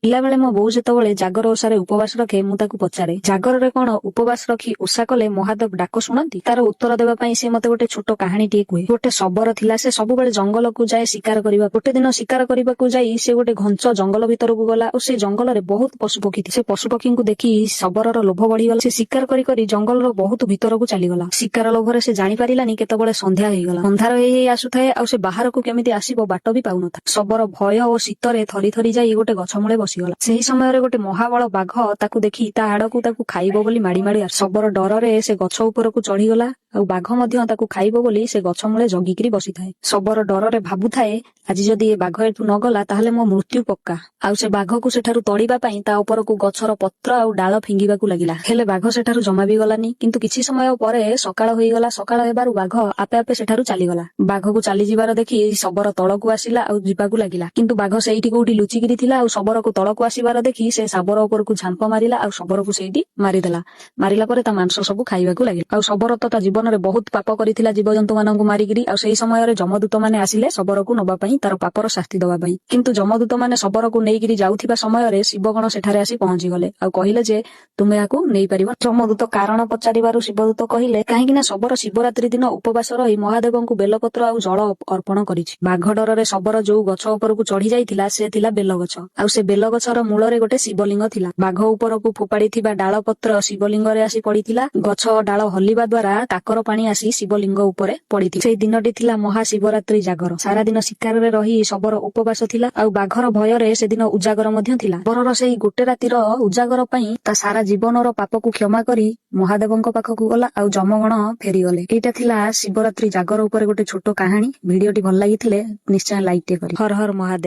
ପିଲାବେଳେ ମୋ ବୋଉ ଯେତେବେଳେ ଜାଗର ଓଷାରେ ଉପବାସ ରଖେ ମୁଁ ତାକୁ ପଚାରେ, ଜାଗରରେ କଣ ଉପବାସ ରଖି ଓଷା କଲେ ମହାଦେବ ଡାକ ଶୁଣନ୍ତି? ତାର ଉତ୍ତର ଦେବା ପାଇଁ ସେ ମତେ ଗୋଟେ ଛୋଟ କାହାଣୀଟିଏ କୁହେ। ଗୋଟେ ଶବର ଥିଲା, ସେ ସବୁବେଳେ ଜଙ୍ଗଲକୁ ଯାଏ ଶିକାର କରିବା। ଗୋଟେ ଦିନ ଶିକାର କରିବାକୁ ଯାଇ ସେ ଗୋଟେ ଘଞ୍ଚ ଜଙ୍ଗଲ ଭିତରକୁ ଗଲା ଓ ସେ ଜଙ୍ଗଲରେ ବହୁତ ପଶୁପକ୍ଷୀ ଥିଲେ। ସେ ପଶୁପକ୍ଷୀଙ୍କୁ ଦେଖି ଶବରର ଲୋଭ ବଢିଗଲା। ସେ ଶିକାର କରି କରି ଜଙ୍ଗଲର ବହୁତ ଭିତରକୁ ଚାଲିଗଲା। ଶିକାର ଲୋଭରେ ସେ ଜାଣିପାରିଲାନି କେତେବେଳେ ସନ୍ଧ୍ୟା ହେଇଗଲା। ଅନ୍ଧାର ହେଇ ହେଇ ଆସୁଥାଏ ଆଉ ସେ ବାହାରକୁ କେମିତି ଆସିବ ବାଟ ବି ପାଉନଥାଏ। ଶବର ଭୟ ଓ ଶୀତରେ ଥରି ଥରି ଯାଇ ଗୋଟେ ଗଛ ମୂଳେ ବସିଗଲା। ସେହି ସମୟରେ ଗୋଟେ ମହାବଳ ବାଘ ତାକୁ ଦେଖି ତା ଆଡକୁ ତାକୁ ଖାଇବ ବୋଲି ମାଡି ମାଡି ଆସେ। ଶବର ଡରରେ ସେ ଗଛ ଉପରକୁ ଚଢିଗଲା ଆଉ ବାଘ ମଧ୍ୟ ତାକୁ ଖାଇବ ବୋଲି ସେ ଗଛ ମୂଳେ ଜଗିକିରି ବସିଥାଏ। ଶବର ଡରରେ ଭାବୁଥାଏ, ଆଜି ଯଦି ଏ ବାଘ ଏଠୁ ନଗଲା ତାହେଲେ ମୋ ମୃତ୍ୟୁ ପକ୍କା। ଆଉ ସେ ବାଘକୁ ସେଠାରୁ ତଡିବା ପାଇଁ ତା ଉପରକୁ ଗଛର ପତ୍ର ଆଉ ଡାଳ ଫିଙ୍ଗିବାକୁ ଲାଗିଲା। ହେଲେ ବାଘ ସେଠାରୁ ଜମା ବି ଗଲାନି। କିନ୍ତୁ କିଛି ସମୟ ପରେ ସକାଳ ହୋଇଗଲା। ସକାଳ ହେବାରୁ ବାଘ ଆପେ ଆପେ ସେଠାରୁ ଚାଲିଗଲା। ବାଘକୁ ଚାଲିଯିବାର ଦେଖି ଶବର ତଳକୁ ଆସିଲା ଆଉ ଯିବାକୁ ଲାଗିଲା। କିନ୍ତୁ ବାଘ ସେଇଠି କୋଉଠି ଲୁଚିକିରି ଥିଲା ଆଉ ଶବରକୁ ତଳକୁ ଆସିବାର ଦେଖି ସେ ଶାବର ଉପରକୁ ଝାମ୍ପ ମାରିଲା ଆଉ ଶବରକୁ ସେଇଠି ମାରିଦେଲା। ମାରିଲା ପରେ ତା ମାଂସ ସବୁ ଖାଇବାକୁ ଲାଗିଲା। ଆଉ ଶବର ତ ତା ଜୀବନରେ ବହୁତ ପାପ କରିଥିଲା ଜୀବଜନ୍ତୁ ମାନଙ୍କୁ ମାରିକିରି। ଆଉ ସେଇ ସମୟରେ ଯମଦୂତ ମାନେ ଆସିଲେ ଶବରକୁ ନବା ପାଇଁ, ତାର ପାପର ଶାସ୍ତି ଦବା ପାଇଁ। କିନ୍ତୁ ଯମଦୂତ ମାନେ ଶବରକୁ ନେଇକିରି ଯାଉଥିବା ସମୟରେ ଶିବଗଣ ସେଠାରେ ଆସି ପହଞ୍ଚିଗଲେ ଆଉ କହିଲେ ଯେ ତୁମେ ଏହାକୁ ନେଇପାରିବ। ଯମଦୂତ କାରଣ ପଚାରିବାରୁ ଶିବଦୂତ କହିଲେ, କାହିଁକି ନା ଶବର ଶିବରାତ୍ରି ଦିନ ଉପବାସ ରହି ମହାଦେବଙ୍କୁ ବେଲପତ୍ର ଆଉ ଜଳ ଅର୍ପଣ କରିଛି। ବାଘ ଡରରେ ଶବର ଯୋଉ ଗଛ ଉପରକୁ ଚଢି ଯାଇଥିଲା ସେ ଥିଲା ବେଲଗଛ। ଆଉ ସେ ବେଲଗଛର ମୂଳରେ ଗୋଟେ ଶିବଲିଙ୍ଗ ଥିଲା। ବାଘ ଉପରକୁ ଫୋପାଡିଥିବା ଡାଳ ପତ୍ର ଶିବଲିଙ୍ଗରେ ଆସି ପଡିଥିଲା। ଗଛ ଡାଳ ହଲିବା ଦ୍ୱାରା କାକର ପାଣି ଆସି ଶିବଲିଙ୍ଗ ଉପରେ ପଡିଥିଲା। ସେଇ ଦିନଟି ଥିଲା ମହାଶିବରାତ୍ରି ଜାଗର। ସାରା ଦିନ ଶିକାରରେ ରହି ଶବର ଉପବାସ ଥିଲା ଆଉ ବାଘର ଭୟରେ ସେଦିନ ଉଜାଗର ମଧ୍ୟ ଥିଲା। ଶବରର ସେଇ ଗୋଟେ ରାତିର ଉଜାଗର ପାଇଁ ତା ସାରା ଜୀବନର ପାପକୁ କ୍ଷମା କରି ମହାଦେବଙ୍କ ପାଖକୁ ଗଲା ଆଉ ଯମଗଣ ଫେରିଗଲେ। ଏଇଟା ଥିଲା ଶିବରାତ୍ରି ଜାଗର ଉପରେ ଗୋଟେ ଛୋଟ କାହାଣୀ। ଭିଡିଓଟି ଭଲ ଲାଗିଥିଲେ ନିଶ୍ଚୟ ଲାଇକ୍ ଟେ କରିବେ। ହର ହର ମହାଦେବ।